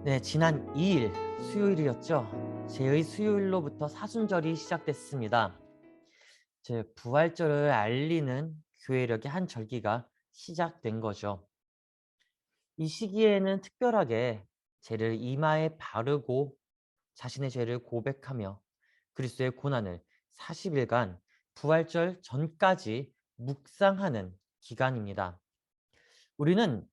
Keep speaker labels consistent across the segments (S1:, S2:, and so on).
S1: 네, 지난 2일 수요일이었죠. 제의 수요일로부터 사순절이 시작됐습니다. 제 부활절을 알리는 교회력의 한 절기가 시작된 거죠. 이 시기에는 특별하게 죄를 이마에 바르고 자신의 죄를 고백하며 그리스도의 고난을 40일간 부활절 전까지 묵상하는 기간입니다. 우리는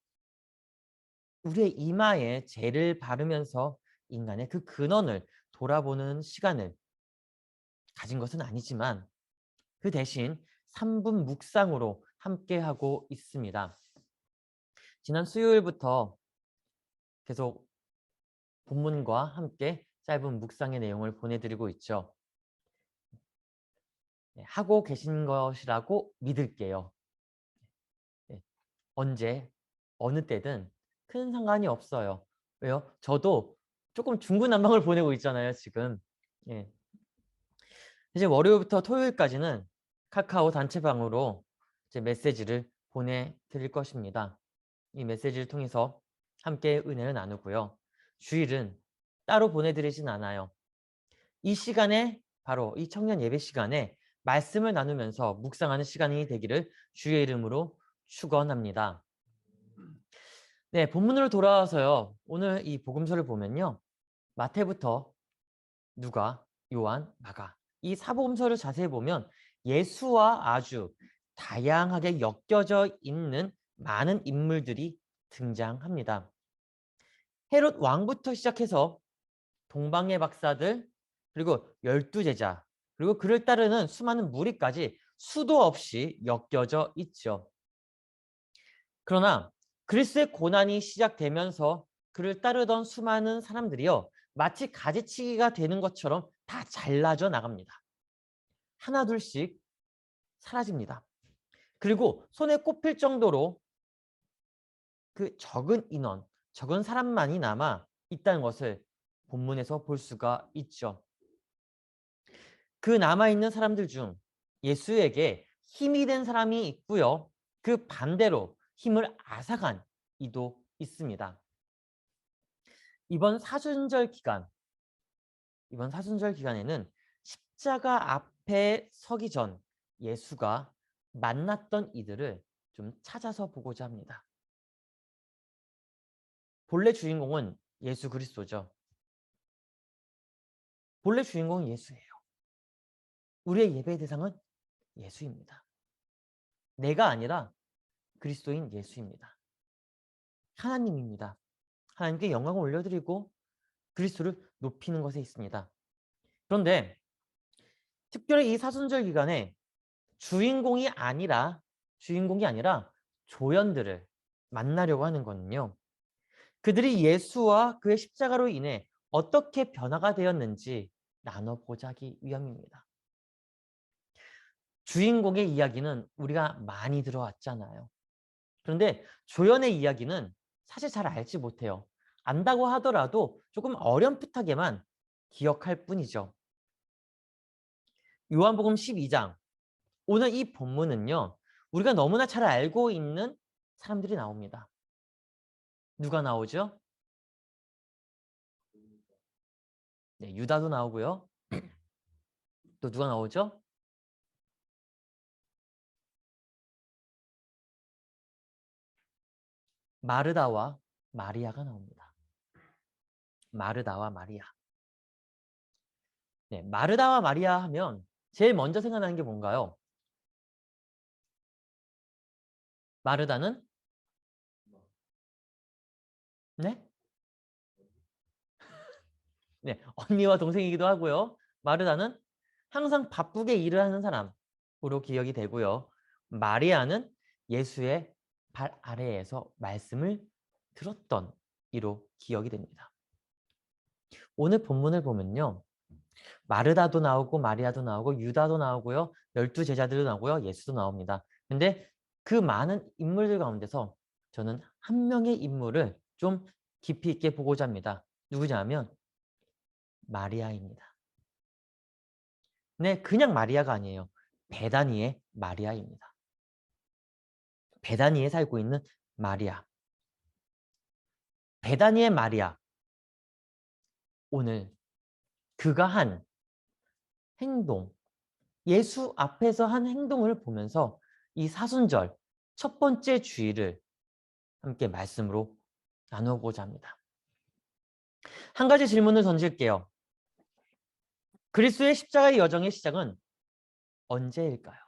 S1: 우리의 이마에 죄를 바르면서 인간의 그 근원을 돌아보는 시간을 가진 것은 아니지만 그 대신 3분 묵상으로 함께하고 있습니다. 지난 수요일부터 계속 본문과 함께 짧은 묵상의 내용을 보내드리고 있죠. 네, 하고 계신 것이라고 믿을게요. 네, 언제, 어느 때든 큰 상관이 없어요. 왜요? 저도 조금 중구난방을 보내고 있잖아요, 지금. 예. 이제 월요일부터 토요일까지는 카카오 단체방으로 이제 메시지를 보내드릴 것입니다. 이 메시지를 통해서 함께 은혜를 나누고요. 주일은 따로 보내드리진 않아요. 이 시간에 바로 이 청년 예배 시간에 말씀을 나누면서 묵상하는 시간이 되기를 주의 이름으로 축원합니다. 네, 본문으로 돌아와서요. 오늘 이 복음서를 보면요. 마태부터 누가, 요한, 마가 이 사복음서를 자세히 보면 예수와 아주 다양하게 엮여져 있는 많은 인물들이 등장합니다. 헤롯 왕부터 시작해서 동방의 박사들, 그리고 12제자, 그리고 그를 따르는 수많은 무리까지 수도 없이 엮여져 있죠. 그러나 그리스의 고난이 시작되면서 그를 따르던 수많은 사람들이요. 마치 가지치기가 되는 것처럼 다 잘라져 나갑니다. 하나둘씩 사라집니다. 그리고 손에 꼽힐 정도로 그 적은 인원, 적은 사람만이 남아 있다는 것을 본문에서 볼 수가 있죠. 그 남아있는 사람들 중 예수에게 힘이 된 사람이 있고요. 그 반대로 힘을 앗아간 이도 있습니다. 이번 사순절 기간에는 십자가 앞에 서기 전 예수가 만났던 이들을 좀 찾아서 보고자 합니다. 본래 주인공은 예수 그리스도죠. 본래 주인공은 예수예요. 우리의 예배의 대상은 예수입니다. 내가 아니라 그리스도인 예수입니다. 하나님입니다. 하나님께 영광을 올려드리고 그리스도를 높이는 것에 있습니다. 그런데 특별히 이 사순절 기간에 주인공이 아니라 조연들을 만나려고 하는 거는요. 그들이 예수와 그의 십자가로 인해 어떻게 변화가 되었는지 나눠보자기 위함입니다. 주인공의 이야기는 우리가 많이 들어왔잖아요. 그런데 조연의 이야기는 사실 잘 알지 못해요. 안다고 하더라도 조금 어렴풋하게만 기억할 뿐이죠. 요한복음 12장. 오늘 이 본문은요. 우리가 너무나 잘 알고 있는 사람들이 나옵니다. 누가 나오죠? 네, 유다도 나오고요. 또 누가 나오죠? 마르다와 마리아가 나옵니다. 마르다와 마리아. 네, 마르다와 마리아 하면 제일 먼저 생각나는 게 뭔가요? 마르다는 네? 네, 언니와 동생이기도 하고요. 마르다는 항상 바쁘게 일을 하는 사람으로 기억이 되고요. 마리아는 예수의 발 아래에서 말씀을 들었던 이로 기억이 됩니다. 오늘 본문을 보면요. 마르다도 나오고 마리아도 나오고 유다도 나오고요. 12제자들도 나오고요. 예수도 나옵니다. 근데 그 많은 인물들 가운데서 저는 한 명의 인물을 좀 깊이 있게 보고자 합니다. 누구냐면 마리아입니다. 네, 그냥 마리아가 아니에요. 베다니의 마리아입니다. 베다니에 살고 있는 마리아. 베다니의 마리아. 오늘 그가 한 행동, 예수 앞에서 한 행동을 보면서 이 사순절 첫 번째 주일을 함께 말씀으로 나누고자 합니다. 한 가지 질문을 던질게요. 그리스도의 십자가의 여정의 시작은 언제일까요?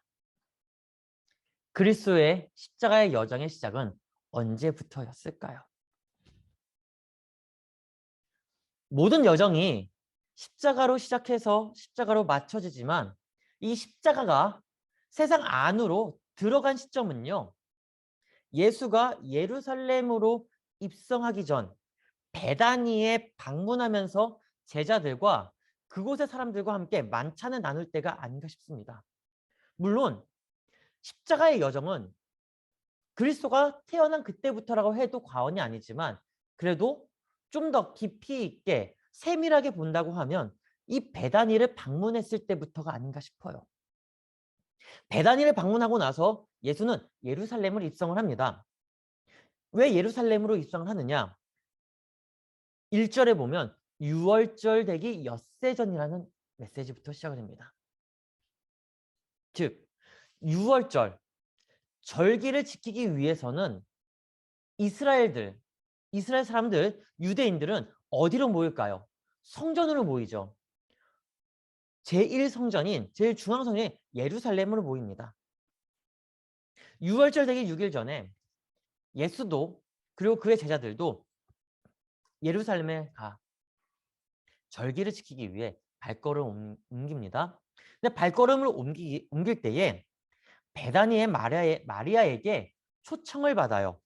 S1: 그리스도의 십자가의 여정의 시작은 언제부터였을까요? 모든 여정이 십자가로 시작해서 십자가로 맞춰지지만 이 십자가가 세상 안으로 들어간 시점은요. 예수가 예루살렘으로 입성하기 전 베다니에 방문하면서 제자들과 그곳의 사람들과 함께 만찬을 나눌 때가 아닌가 싶습니다. 물론 십자가의 여정은 그리스도가 태어난 그때부터라고 해도 과언이 아니지만 그래도 좀 더 깊이 있게 세밀하게 본다고 하면 이 베다니를 방문했을 때부터가 아닌가 싶어요. 베다니를 방문하고 나서 예수는 예루살렘을 입성을 합니다. 왜 예루살렘으로 입성을 하느냐? 1절에 보면 유월절 되기 엿새 전이라는 메시지부터 시작을 됩니다. 즉 유월절, 절기를 지키기 위해서는 이스라엘 사람들, 유대인들은 어디로 모일까요? 성전으로 모이죠. 제1성전인, 제일 중앙성전인 예루살렘으로 모입니다. 유월절 되기 6일 전에 예수도 그리고 그의 제자들도 예루살렘에 가 절기를 지키기 위해 발걸음을 옮깁니다. 근데 발걸음을 옮길 때에 베다니의 마리아에게 초청을 받아요.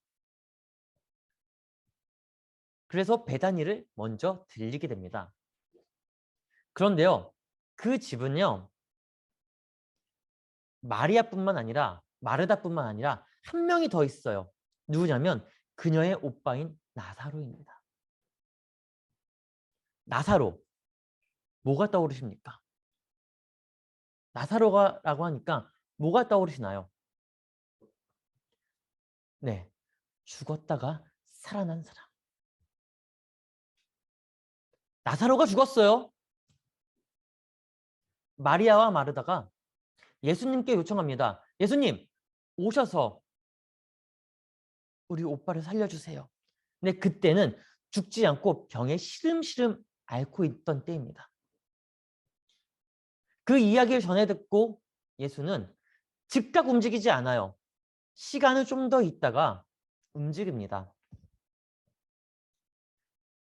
S1: 그래서 베다니를 먼저 들리게 됩니다. 그런데요, 그 집은요, 마리아뿐만 아니라 마르다뿐만 아니라 한 명이 더 있어요. 누구냐면 그녀의 오빠인 나사로입니다. 나사로, 뭐가 떠오르십니까? 나사로라고 하니까 뭐가 떠오르시나요? 네, 죽었다가 살아난 사람. 나사로가 죽었어요. 마리아와 마르다가 예수님께 요청합니다. 예수님, 오셔서 우리 오빠를 살려주세요. 근데 그때는 죽지 않고 병에 시름시름 앓고 있던 때입니다. 그 이야기를 전해 듣고 예수는 즉각 움직이지 않아요. 시간을 좀 더 있다가 움직입니다.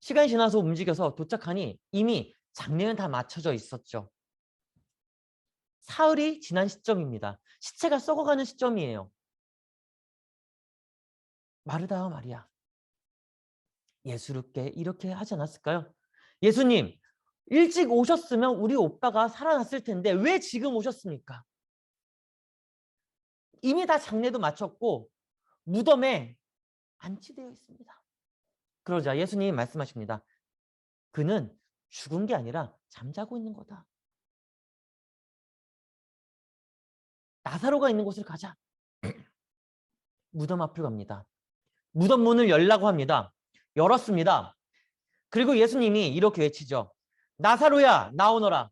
S1: 시간이 지나서 움직여서 도착하니 이미 장례는 다 마쳐져 있었죠. 사흘이 지난 시점입니다. 시체가 썩어가는 시점이에요. 마르다와 마리아, 예수께 이렇게 하지 않았을까요? 예수님, 일찍 오셨으면 우리 오빠가 살아났을 텐데 왜 지금 오셨습니까? 이미 다 장례도 마쳤고 무덤에 안치되어 있습니다. 그러자 예수님이 말씀하십니다. 그는 죽은 게 아니라 잠자고 있는 거다. 나사로가 있는 곳을 가자. 무덤 앞을 갑니다. 무덤 문을 열라고 합니다. 열었습니다. 그리고 예수님이 이렇게 외치죠. 나사로야 나오너라.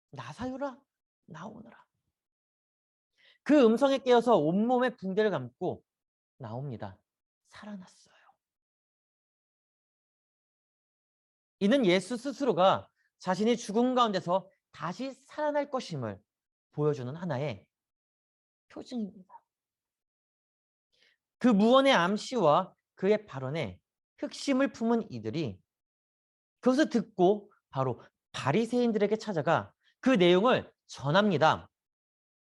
S1: 나사로라 나오너라. 그 음성에 깨어서 온몸에 붕대를 감고 나옵니다. 살아났어요. 이는 예수 스스로가 자신이 죽음 가운데서 다시 살아날 것임을 보여주는 하나의 표징입니다. 그 무언의 암시와 그의 발언에 흑심을 품은 이들이 그것을 듣고 바로 바리새인들에게 찾아가 그 내용을 전합니다.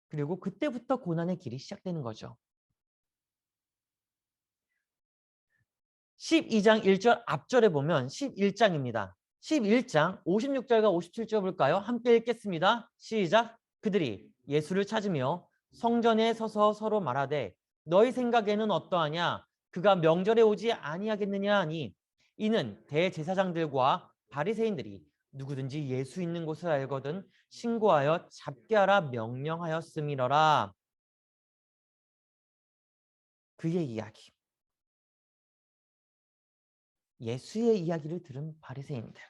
S1: 그리고 그때부터 고난의 길이 시작되는 거죠. 12장 1절 앞절에 보면 11장입니다. 11장 56절과 57절 볼까요? 함께 읽겠습니다. 시작. 그들이 예수를 찾으며 성전에 서서 서로 말하되 너희 생각에는 어떠하냐? 그가 명절에 오지 아니하겠느냐 하니 이는 대제사장들과 바리새인들이 누구든지 예수 있는 곳을 알거든 신고하여 잡게 하라 명령하였음이러라. 그의 이야기. 예수의 이야기를 들은 바리새인들.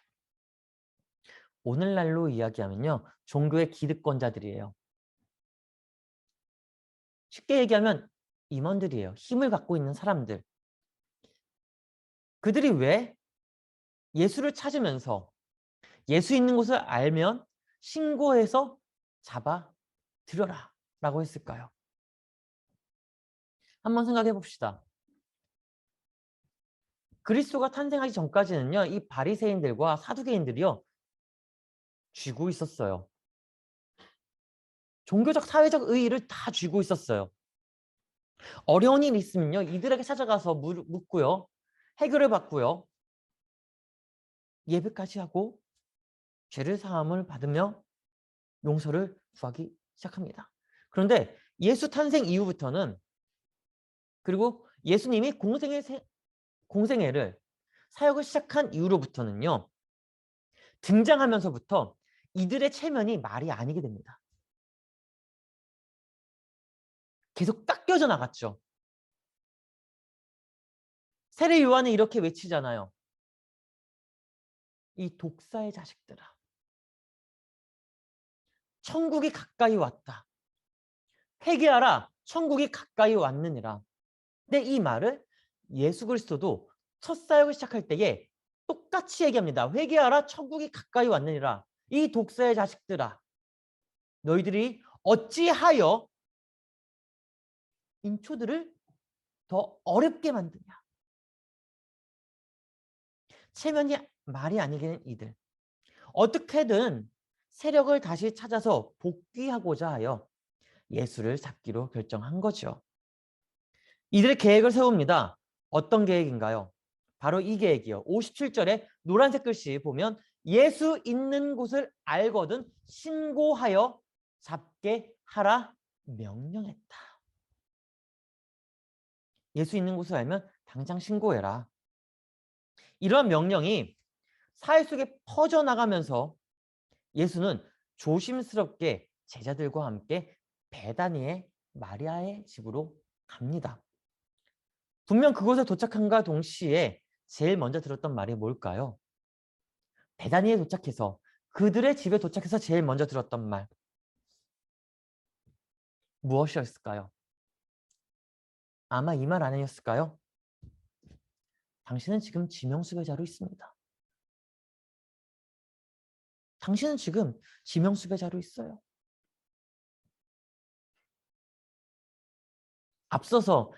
S1: 오늘날로 이야기하면요, 종교의 기득권자들이에요. 쉽게 얘기하면 임원들이에요. 힘을 갖고 있는 사람들. 그들이 왜 예수를 찾으면서 예수 있는 곳을 알면 신고해서 잡아 들여라 라고 했을까요? 한번 생각해 봅시다. 그리스도가 탄생하기 전까지는요, 이 바리새인들과 사두개인들이요, 쥐고 있었어요. 종교적 사회적 의의를 다 쥐고 있었어요. 어려운 일 있으면요, 이들에게 찾아가서 묻고요, 해결을 받고요, 예배까지 하고 죄를 사함을 받으며 용서를 구하기 시작합니다. 그런데 예수 탄생 이후부터는, 그리고 예수님이 공생애를 사역을 시작한 이후로부터는요, 등장하면서부터 이들의 체면이 말이 아니게 됩니다. 계속 깎여져 나갔죠. 세례 요한은 이렇게 외치잖아요. 이 독사의 자식들아, 천국이 가까이 왔다. 회개하라, 천국이 가까이 왔느니라. 근데 이 말을 예수 그리스도도 첫 사역을 시작할 때에 똑같이 얘기합니다. 회개하라, 천국이 가까이 왔느니라. 이 독사의 자식들아, 너희들이 어찌하여 인초들을 더 어렵게 만드냐. 체면이 말이 아니게 된 이들. 어떻게든 세력을 다시 찾아서 복귀하고자 하여 예수를 잡기로 결정한 거죠. 이들의 계획을 세웁니다. 어떤 계획인가요? 바로 이 계획이요. 57절에 노란색 글씨 보면 예수 있는 곳을 알거든 신고하여 잡게 하라 명령했다. 예수 있는 곳을 알면 당장 신고해라. 이러한 명령이 사회 속에 퍼져나가면서 예수는 조심스럽게 제자들과 함께 베다니의 마리아의 집으로 갑니다. 분명 그곳에 도착함과 동시에 제일 먼저 들었던 말이 뭘까요? 베다니에 도착해서, 그들의 집에 도착해서 제일 먼저 들었던 말 무엇이었을까요? 아마 이 말 아니었을까요? 당신은 지금 지명수배자로 있습니다. 당신은 지금 지명수배자로 있어요. 앞서서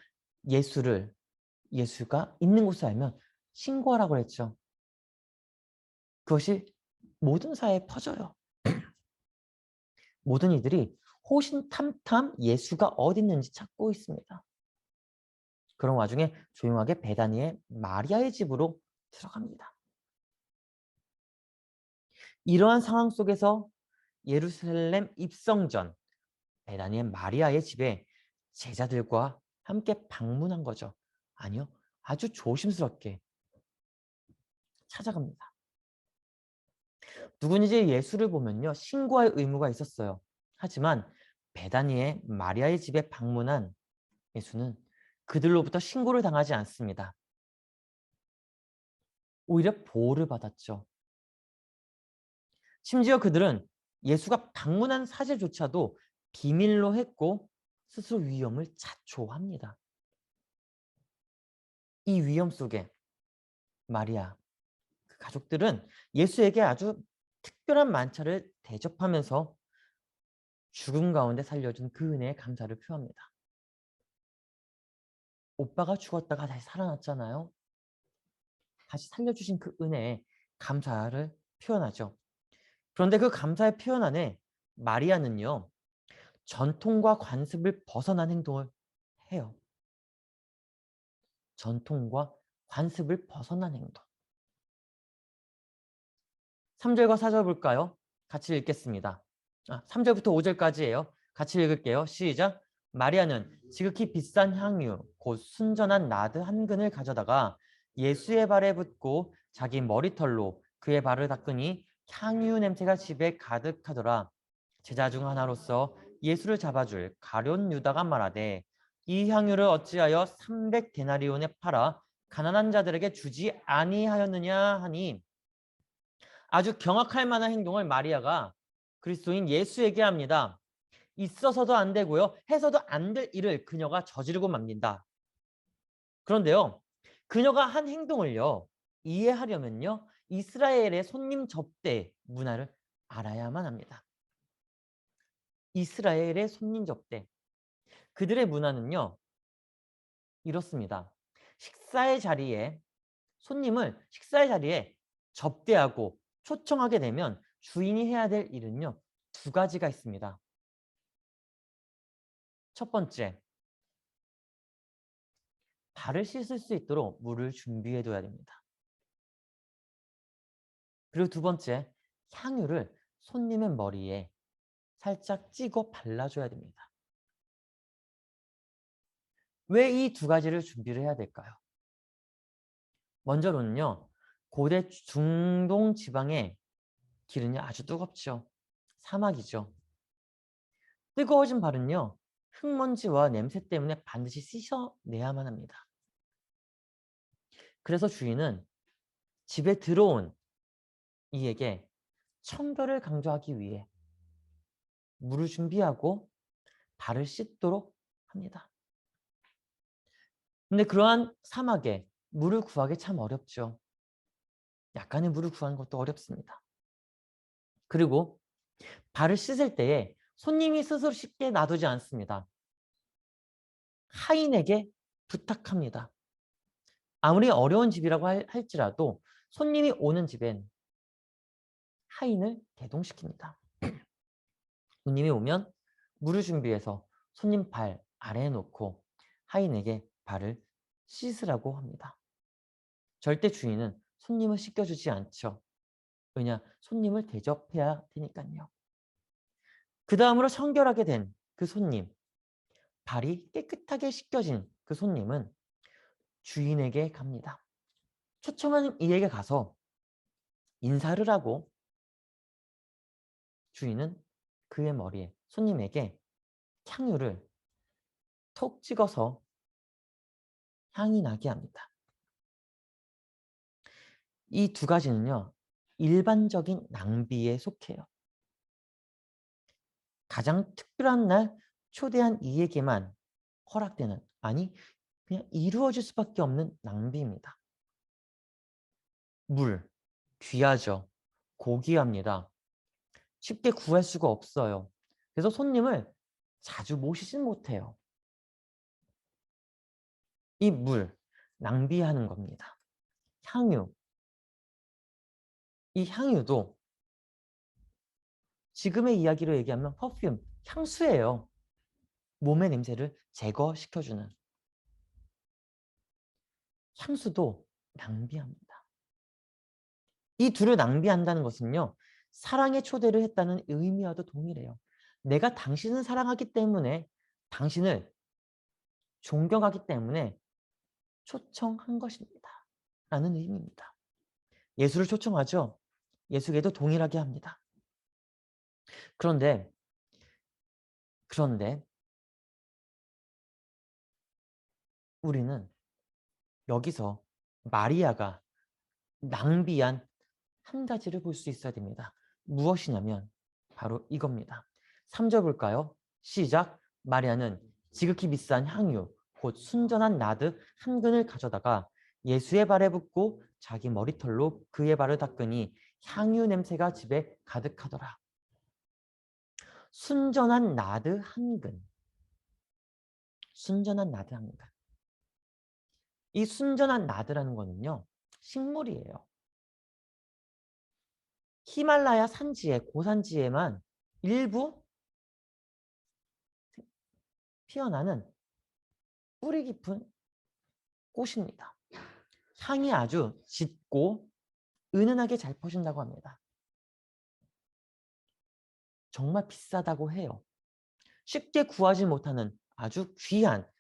S1: 예수가 있는 곳을 알면 신고하라고 했죠. 그것이 모든 사회에 퍼져요. 모든 이들이 호신탐탐 예수가 어디 있는지 찾고 있습니다. 그런 와중에 조용하게 베다니의 마리아의 집으로 들어갑니다. 이러한 상황 속에서 예루살렘 입성 전 베다니의 마리아의 집에 제자들과 함께 방문한 거죠. 아니요, 아주 조심스럽게 찾아갑니다. 누구든지 예수를 보면요, 신고할 의무가 있었어요. 하지만 베다니의 마리아의 집에 방문한 예수는 그들로부터 신고를 당하지 않습니다. 오히려 보호를 받았죠. 심지어 그들은 예수가 방문한 사실조차도 비밀로 했고 스스로 위험을 자초합니다. 이 위험 속에 마리아, 그 가족들은 예수에게 아주 특별한 만찬을 대접하면서 죽음 가운데 살려준 그 은혜에 감사를 표합니다. 오빠가 죽었다가 다시 살아났잖아요. 다시 살려주신 그 은혜에 감사를 표현하죠. 그런데 그 감사의 표현 안에 마리아는요, 전통과 관습을 벗어난 행동을 해요. 전통과 관습을 벗어난 행동. 3절과 4절 볼까요? 같이 읽겠습니다. 3절부터 5절까지예요. 같이 읽을게요. 시작. 마리아는 지극히 비싼 향유, 곧 순전한 나드 한 근을 가져다가 예수의 발에 붓고 자기 머리털로 그의 발을 닦으니 향유 냄새가 집에 가득하더라. 제자 중 하나로서 예수를 잡아줄 가룟 유다가 말하되 이 향유를 어찌하여 300데나리온에 팔아 가난한 자들에게 주지 아니하였느냐 하니 아주 경악할 만한 행동을 마리아가 그리스도인 예수에게 합니다. 있어서도 안 되고요. 해서도 안 될 일을 그녀가 저지르고 맙니다. 그런데요. 그녀가 한 행동을요. 이해하려면요. 이스라엘의 손님 접대 문화를 알아야만 합니다. 이스라엘의 손님 접대. 그들의 문화는요. 이렇습니다. 손님을 식사의 자리에 접대하고 초청하게 되면 주인이 해야 될 일은요. 두 가지가 있습니다. 첫 번째, 발을 씻을 수 있도록 물을 준비해 둬야 됩니다. 그리고 두 번째, 향유를 손님의 머리에 살짝 찍어 발라줘야 됩니다. 왜 이 두 가지를 준비를 해야 될까요? 먼저로는요. 고대 중동 지방의 길은요 아주 뜨겁죠. 사막이죠. 뜨거워진 발은요. 흙먼지와 냄새 때문에 반드시 씻어내야만 합니다. 그래서 주인은 집에 들어온 이에게 청결을 강조하기 위해 물을 준비하고 발을 씻도록 합니다. 근데 그러한 사막에 물을 구하기 참 어렵죠. 약간의 물을 구하는 것도 어렵습니다. 그리고 발을 씻을 때에 손님이 스스로 쉽게 놔두지 않습니다. 하인에게 부탁합니다. 아무리 어려운 집이라고 할지라도 손님이 오는 집엔 하인을 대동시킵니다. 손님이 오면 물을 준비해서 손님 발 아래에 놓고 하인에게 발을 씻으라고 합니다. 절대 주인은 손님을 씻겨주지 않죠. 왜냐? 손님을 대접해야 되니까요. 그 다음으로 청결하게 된 그 손님, 발이 깨끗하게 씻겨진 그 손님은 주인에게 갑니다. 초청한 이에게 가서 인사를 하고 주인은 그의 머리에 손님에게 향유를 톡 찍어서 향이 나게 합니다. 이 두 가지는요. 일반적인 낭비에 속해요. 가장 특별한 날 초대한 이에게만 허락되는, 아니 그냥 이루어질 수밖에 없는 낭비입니다. 물, 귀하죠. 고귀합니다. 쉽게 구할 수가 없어요. 그래서 손님을 자주 모시진 못해요. 이 물, 낭비하는 겁니다. 향유, 이 향유도 지금의 이야기로 얘기하면 퍼퓸, 향수예요. 몸의 냄새를 제거시켜주는. 향수도 낭비합니다. 이 둘을 낭비한다는 것은요. 사랑의 초대를 했다는 의미와도 동일해요. 내가 당신을 사랑하기 때문에 당신을 존경하기 때문에 초청한 것입니다. 라는 의미입니다. 예수를 초청하죠. 예수에게도 동일하게 합니다. 그런데 우리는 여기서 마리아가 낭비한 한 가지를 볼 수 있어야 됩니다. 무엇이냐면 바로 이겁니다. 3절 볼까요? 시작. 마리아는 지극히 비싼 향유 곧 순전한 나드 한 근을 가져다가 예수의 발에 붓고 자기 머리털로 그의 발을 닦으니 향유 냄새가 집에 가득하더라. 순전한 나드 한 근. 순전한 나드 한 근. 이 순전한 나드라는 거는요. 식물이에요. 히말라야 산지에 고산지에만 일부 피어나는 뿌리 깊은 꽃입니다. 향이 아주 짙고 은은하게 잘 퍼진다고 합니다. 정말 비싸다고 해요. 쉽게 구하지 못하는 아주 귀한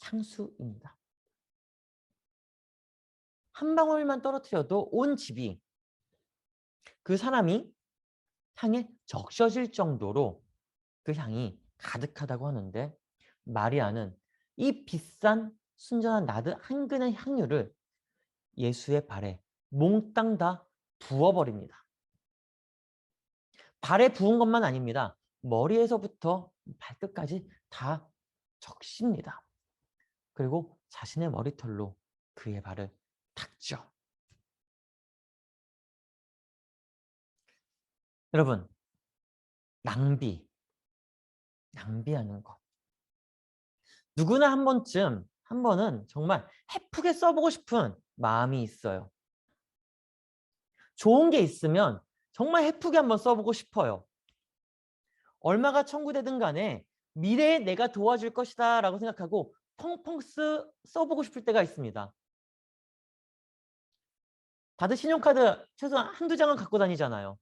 S1: 향수입니다. 한 방울만 떨어뜨려도 온 집이 그 사람이 향에 적셔질 정도로 그 향이 가득하다고 하는데 마리아는 이 비싼 순전한 나드 한 근의 향유를 예수의 발에 몽땅 다 부어버립니다. 발에 부은 것만 아닙니다. 머리에서부터 발끝까지 다 적십니다. 그리고 자신의 머리털로 그의 발을 닦죠. 여러분, 낭비하는 것. 누구나 한 번은 정말 헤프게 써보고 싶은 마음이 있어요. 좋은 게 있으면 정말 헤프게 한번 써보고 싶어요. 얼마가 청구되든 간에 미래에 내가 도와줄 것이다 라고 생각하고 펑펑 써보고 싶을 때가 있습니다. 다들 신용카드 최소한 한두 장은 갖고 다니잖아요.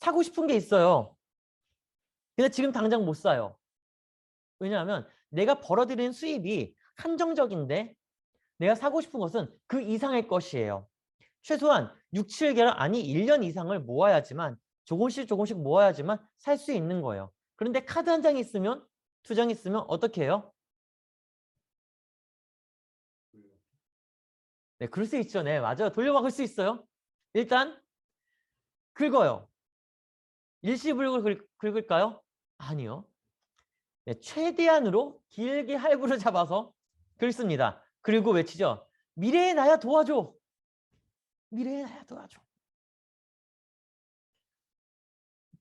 S1: 사고 싶은 게 있어요. 근데 지금 당장 못 사요. 왜냐하면 내가 벌어들이는 수입이 한정적인데 내가 사고 싶은 것은 그 이상의 것이에요. 최소한 6, 7개월 아니 1년 이상을 모아야지만 조금씩 모아야지만 살 수 있는 거예요. 그런데 카드 한 장 있으면 두 장 있으면 어떻게 해요? 네, 그럴 수 있죠. 네, 맞아요. 돌려막을 수 있어요. 일단 긁어요. 일시불을 긁을까요? 아니요. 네, 최대한으로 길게 할부를 잡아서 긁습니다. 그리고 외치죠. 미래의 나야 도와줘. 미래의 나야 도와줘.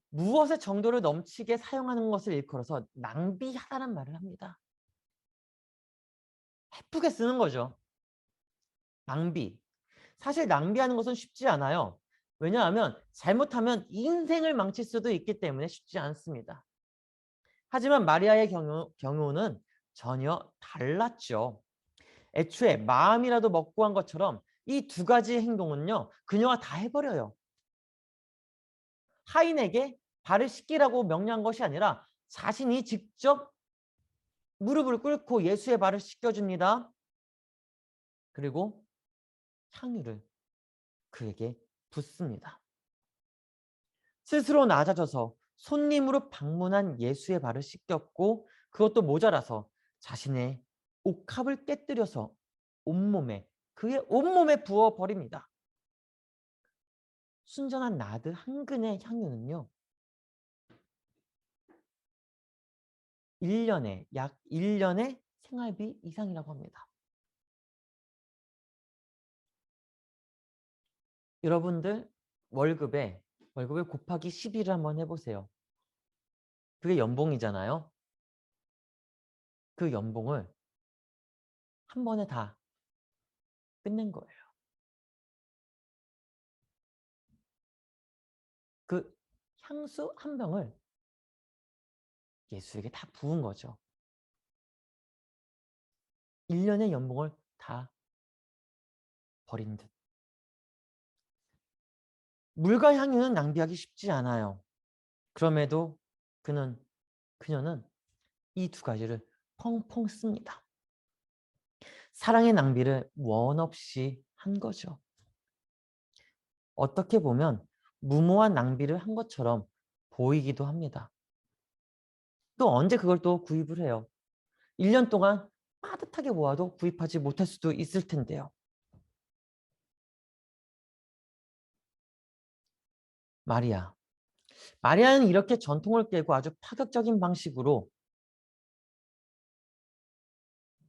S1: 무엇의 정도를 넘치게 사용하는 것을 일컬어서 낭비하다는 말을 합니다. 헤프게 쓰는 거죠. 낭비. 사실 낭비하는 것은 쉽지 않아요. 왜냐하면 잘못하면 인생을 망칠 수도 있기 때문에 쉽지 않습니다. 하지만 마리아의 경우는 전혀 달랐죠. 애초에 마음이라도 먹고 한 것처럼 이 두 가지 행동은요. 그녀가 다 해버려요. 하인에게 발을 씻기라고 명령한 것이 아니라 자신이 직접 무릎을 꿇고 예수의 발을 씻겨줍니다. 그리고 향유를 그에게 붓습니다. 스스로 낮아져서 손님으로 방문한 예수의 발을 씻겼고 그것도 모자라서 자신의 옥합을 깨뜨려서 그의 온몸에 부어버립니다. 순전한 나드 한 근의 향유는요. 약 1년의 생활비 이상이라고 합니다. 여러분들 월급을 곱하기 12를 한번 해보세요. 그게 연봉이잖아요. 그 연봉을 한 번에 다 끝낸 거예요. 그 향수 한 병을 예수에게 다 부은 거죠. 1년의 연봉을 다 버린 듯. 물과 향유는 낭비하기 쉽지 않아요. 그럼에도 그녀는 이 두 가지를 펑펑 씁니다. 사랑의 낭비를 원 없이 한 거죠. 어떻게 보면 무모한 낭비를 한 것처럼 보이기도 합니다. 또 언제 그걸 또 구입을 해요? 1년 동안 빠듯하게 모아도 구입하지 못할 수도 있을 텐데요. 마리아는 이렇게 전통을 깨고 아주 파격적인 방식으로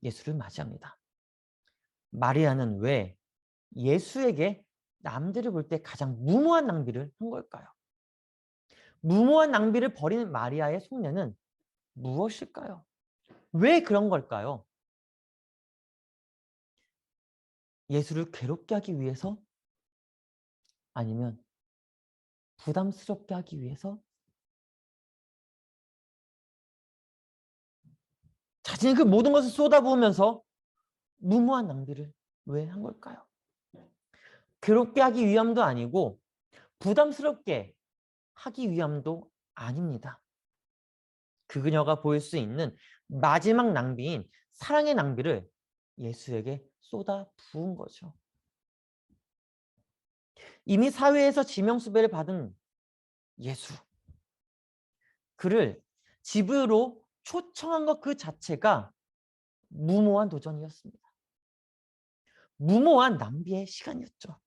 S1: 예수를 맞이합니다. 마리아는 왜 예수에게 남들을 볼 때 가장 무모한 낭비를 한 걸까요? 무모한 낭비를 벌이는 마리아의 속내는 무엇일까요? 왜 그런 걸까요? 예수를 괴롭게 하기 위해서? 아니면 부담스럽게 하기 위해서? 자신의 그 모든 것을 쏟아부으면서 무모한 낭비를 왜 한 걸까요? 괴롭게 하기 위함도 아니고 부담스럽게 하기 위함도 아닙니다. 그녀가 보일 수 있는 마지막 낭비인 사랑의 낭비를 예수에게 쏟아 부은 거죠. 이미 사회에서 지명수배를 받은 예수. 그를 집으로 초청한 것 그 자체가 무모한 도전이었습니다. 무모한 낭비의 시간이었죠.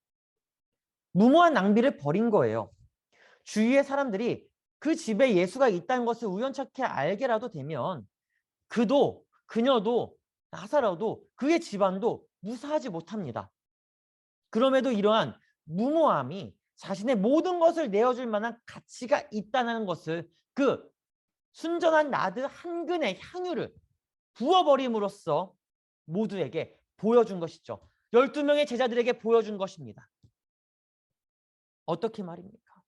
S1: 무모한 낭비를 벌인 거예요. 주위의 사람들이 그 집에 예수가 있다는 것을 우연찮게 알게라도 되면 그녀도 나사로도 그의 집안도 무사하지 못합니다. 그럼에도 이러한 무모함이 자신의 모든 것을 내어줄 만한 가치가 있다는 것을 그 순전한 나드 한 근의 향유를 부어버림으로써 모두에게 보여준 것이죠. 12명의 제자들에게 보여준 것입니다. 어떻게 말입니까?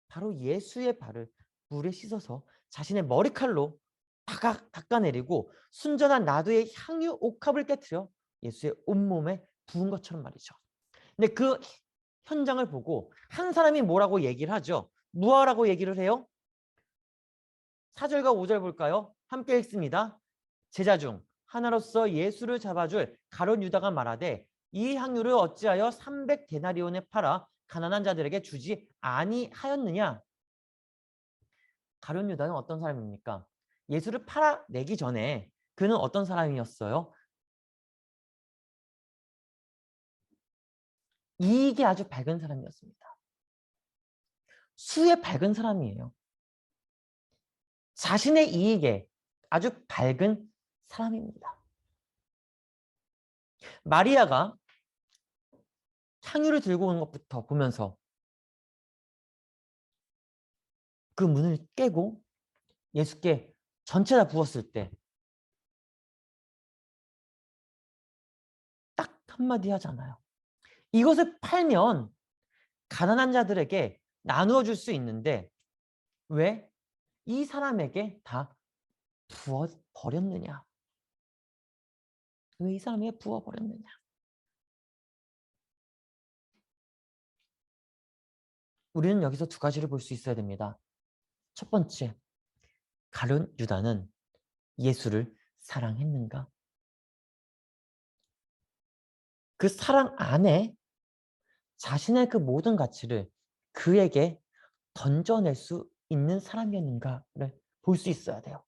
S1: 바로 예수의 발을 물에 씻어서 자신의 머리칼로 닦아내리고 순전한 나드의 향유 옥합을 깨뜨려 예수의 온몸에 부은 것처럼 말이죠. 근데 그 현장을 보고 한 사람이 뭐라고 얘기를 하죠? 무엇라고 얘기를 해요? 4절과 5절 볼까요? 함께 읽습니다. 제자 중 하나로서 예수를 잡아줄 가룟 유다가 말하되 이 향유를 어찌하여 300데나리온에 팔아 가난한 자들에게 주지 아니하였느냐? 가룟 유다는 어떤 사람입니까? 예수를 팔아내기 전에 그는 어떤 사람이었어요? 이익이 아주 밝은 사람이었습니다. 수에 밝은 사람이에요. 자신의 이익에 아주 밝은 사람입니다. 마리아가 향유를 들고 오는 것부터 보면서 그 문을 깨고 예수께 전체 다 부었을 때 딱 한마디 하잖아요. 이것을 팔면 가난한 자들에게 나누어 줄 수 있는데 왜 이 사람에게 다 부어 버렸느냐? 왜 이 사람에게 부어 버렸느냐? 우리는 여기서 두 가지를 볼 수 있어야 됩니다. 첫 번째, 가룟 유다는 예수를 사랑했는가? 그 사랑 안에 자신의 그 모든 가치를 그에게 던져낼 수 있는 사람이었는가를 볼 수 있어야 돼요.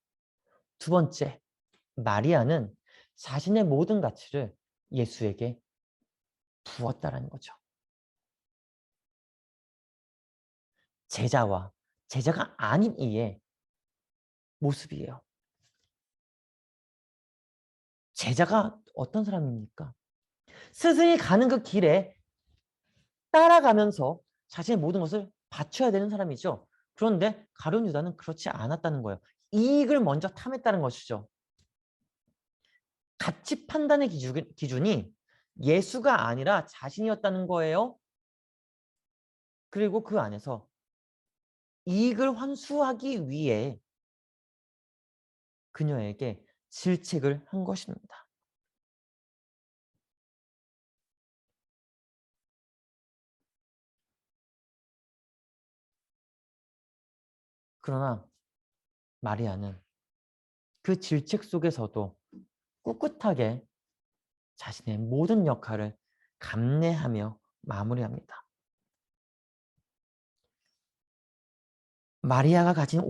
S1: 두 번째, 마리아는 자신의 모든 가치를 예수에게 부었다라는 거죠. 제자와 제자가 아닌 이의 모습이에요. 제자가 어떤 사람입니까? 스승이 가는 그 길에 따라가면서 자신의 모든 것을 바쳐야 되는 사람이죠. 그런데 가룟 유다는 그렇지 않았다는 거예요. 이익을 먼저 탐했다는 것이죠. 가치 판단의 기준이 예수가 아니라 자신이었다는 거예요. 그리고 그 안에서 이익을 환수하기 위해 그녀에게 질책을 한 것입니다. 그러나 마리아는 그 질책 속에서도 꿋꿋하게 자신의 모든 역할을 감내하며 마무리합니다. 마리아가 가진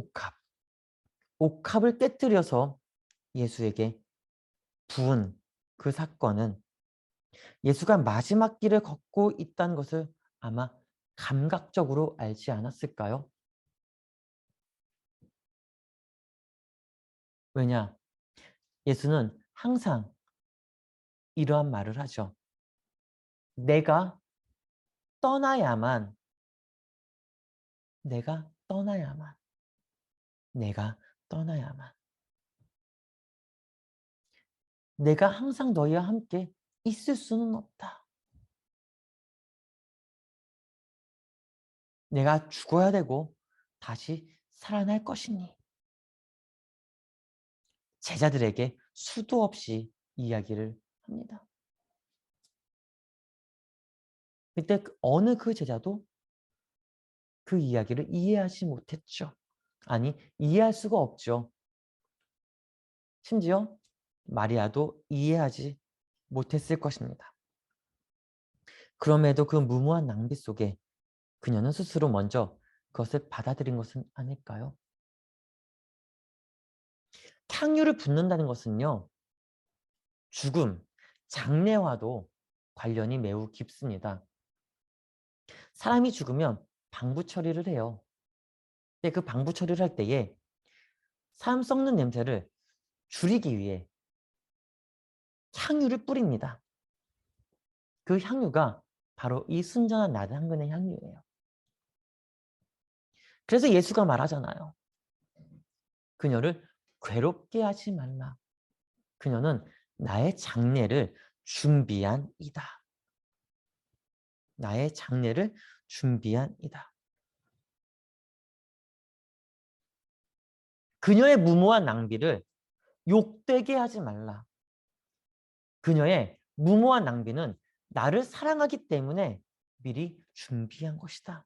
S1: 옥합을 깨뜨려서 예수에게 부은 그 사건은 예수가 마지막 길을 걷고 있다는 것을 아마 감각적으로 알지 않았을까요? 왜냐? 예수는 항상 이러한 말을 하죠. 내가 떠나야만, 내가 떠나야만, 내가 떠나야만. 내가 항상 너희와 함께 있을 수는 없다. 내가 죽어야 되고 다시 살아날 것이니. 제자들에게 수도 없이 이야기를 합니다. 그때 어느 그 제자도 그 이야기를 이해하지 못했죠. 아니, 이해할 수가 없죠. 심지어 마리아도 이해하지 못했을 것입니다. 그럼에도 그 무모한 낭비 속에 그녀는 스스로 먼저 그것을 받아들인 것은 아닐까요? 향유를 붓는다는 것은요. 죽음, 장래와도 관련이 매우 깊습니다. 사람이 죽으면 방부 처리를 해요. 근데 그 방부 처리를 할 때에 사람 썩는 냄새를 줄이기 위해 향유를 뿌립니다. 그 향유가 바로 이 순전한 나단 한 근의 향유예요. 그래서 예수가 말하잖아요. 그녀를 괴롭게 하지 말라. 그녀는 나의 장례를 준비한 이다. 나의 장례를 준비한 이다. 그녀의 무모한 낭비를 욕되게 하지 말라. 그녀의 무모한 낭비는 나를 사랑하기 때문에 미리 준비한 것이다.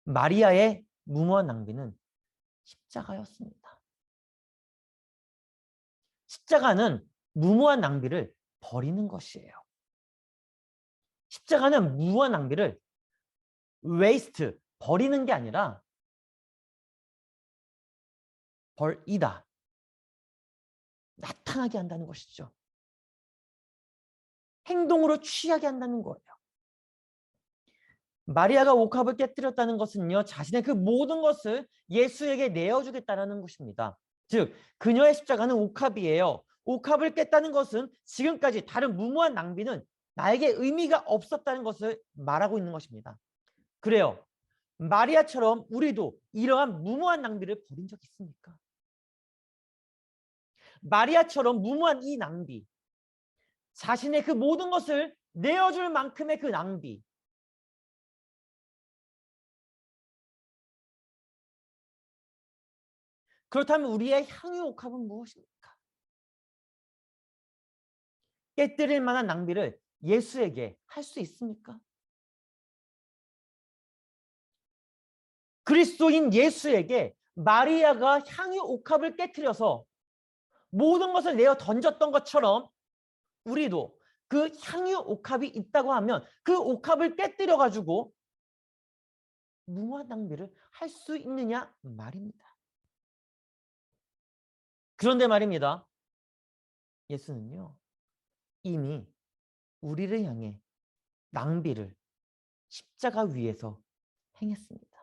S1: 마리아의 무모한 낭비는 십자가였습니다. 십자가는 무모한 낭비를 버리는 것이에요. 십자가는 무모한 낭비를 waste, 버리는 게 아니라 벌이다. 나타나게 한다는 것이죠. 행동으로 취하게 한다는 거예요. 마리아가 옥합을 깨뜨렸다는 것은요, 자신의 그 모든 것을 예수에게 내어주겠다는 것입니다. 즉, 그녀의 십자가는 옥합이에요. 옥합을 깼다는 것은 지금까지 다른 무모한 낭비는 나에게 의미가 없었다는 것을 말하고 있는 것입니다. 그래요. 마리아처럼 우리도 이러한 무모한 낭비를 버린 적 있습니까? 마리아처럼 무모한 이 낭비, 자신의 그 모든 것을 내어줄 만큼의 그 낭비, 그렇다면 우리의 향유 옥합은 무엇입니까? 깨뜨릴 만한 낭비를 예수에게 할 수 있습니까? 그리스도인 예수에게 마리아가 향유 옥합을 깨뜨려서 모든 것을 내어 던졌던 것처럼 우리도 그 향유 옥합이 있다고 하면 그 옥합을 깨뜨려 가지고 무모한 낭비를 할 수 있느냐 말입니다. 그런데 말입니다. 예수는요, 이미 우리를 향해 낭비를 십자가 위에서 행했습니다.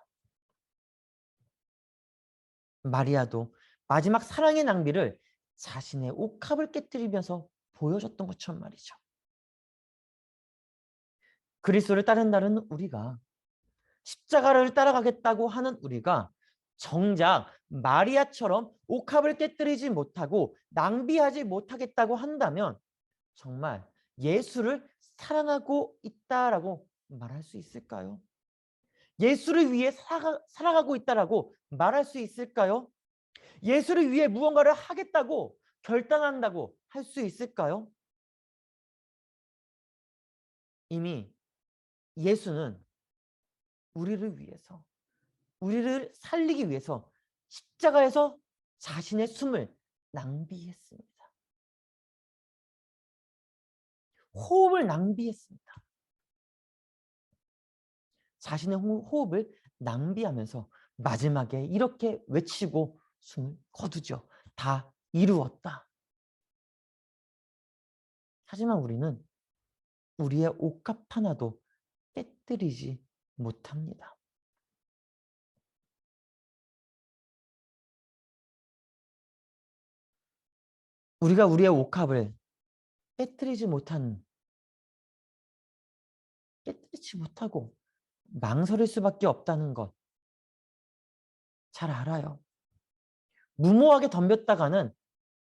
S1: 마리아도 마지막 사랑의 낭비를 자신의 옥합을 깨뜨리면서 보여줬던 것처럼 말이죠. 그리스도를 따른다는 우리가, 십자가를 따라가겠다고 하는 우리가 정작 마리아처럼 옥합을 깨뜨리지 못하고 낭비하지 못하겠다고 한다면 정말 예수를 사랑하고 있다라고 말할 수 있을까요? 예수를 위해 살아가고 있다라고 말할 수 있을까요? 예수를 위해 무언가를 하겠다고 결단한다고 할 수 있을까요? 이미 예수는 우리를 위해서, 우리를 살리기 위해서 십자가에서 자신의 숨을 낭비했습니다. 호흡을 낭비했습니다. 자신의 호흡을 낭비하면서 마지막에 이렇게 외치고 숨을 거두죠. 다 이루었다. 하지만 우리는 우리의 옥합 하나도 깨뜨리지 못합니다. 우리가 우리의 옥합을 깨뜨리지 깨뜨리지 못하고 망설일 수밖에 없다는 것 잘 알아요. 무모하게 덤볐다가는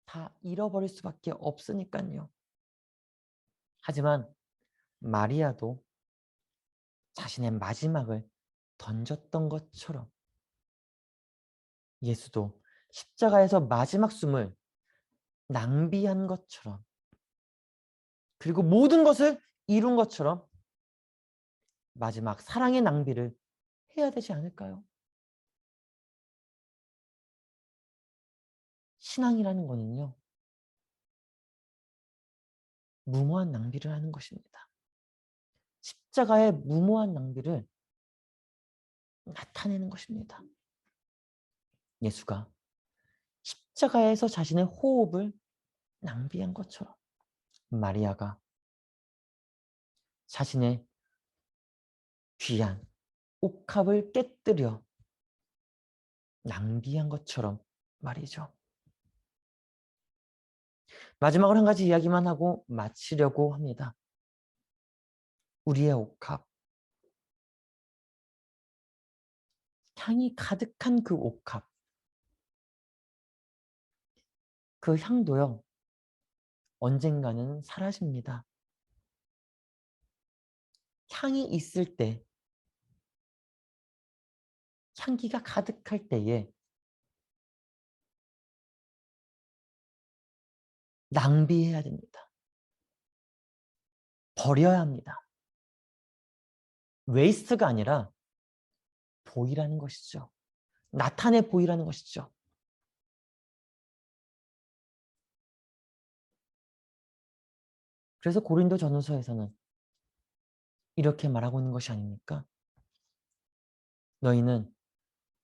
S1: 다 잃어버릴 수밖에 없으니까요. 하지만 마리아도 자신의 마지막을 던졌던 것처럼 예수도 십자가에서 마지막 숨을 낭비한 것처럼, 그리고 모든 것을 이룬 것처럼 마지막 사랑의 낭비를 해야 되지 않을까요? 신앙이라는 거는요, 무모한 낭비를 하는 것입니다. 십자가의 무모한 낭비를 나타내는 것입니다. 예수가 십자가에서 자신의 호흡을 낭비한 것처럼 마리아가 자신의 귀한 옥합을 깨뜨려 낭비한 것처럼 말이죠. 마지막으로 한 가지 이야기만 하고 마치려고 합니다. 우리의 옥합, 향이 가득한 그 옥합, 그 향도요, 언젠가는 사라집니다. 향이 있을 때, 향기가 가득할 때에 낭비해야 됩니다. 버려야 합니다. 웨이스트가 아니라 보이라는 것이죠. 나타내 보이라는 것이죠. 그래서 고린도 전후서에서는 이렇게 말하고 있는 것이 아닙니까? 너희는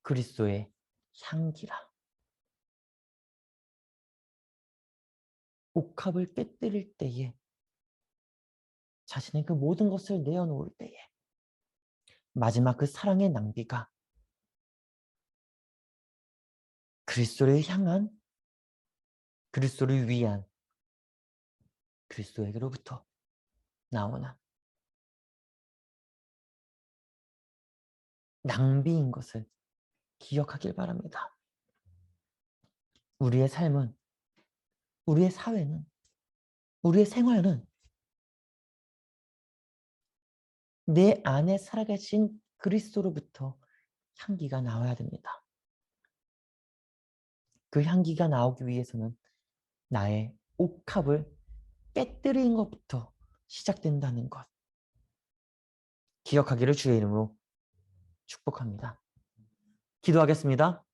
S1: 그리스도의 향기라. 옥합을 깨뜨릴 때에, 자신의 그 모든 것을 내어놓을 때에 마지막 그 사랑의 낭비가 그리스도를 향한, 그리스도를 위한, 그리스도에게로부터 나오는 낭비인 것을 기억하길 바랍니다. 우리의 삶은, 우리의 사회는, 우리의 생활은 내 안에 살아계신 그리스도로부터 향기가 나와야 됩니다. 그 향기가 나오기 위해서는 나의 옥합을 깨뜨린 것부터 시작된다는 것, 기억하기를 주의 이름으로 축복합니다. 기도하겠습니다.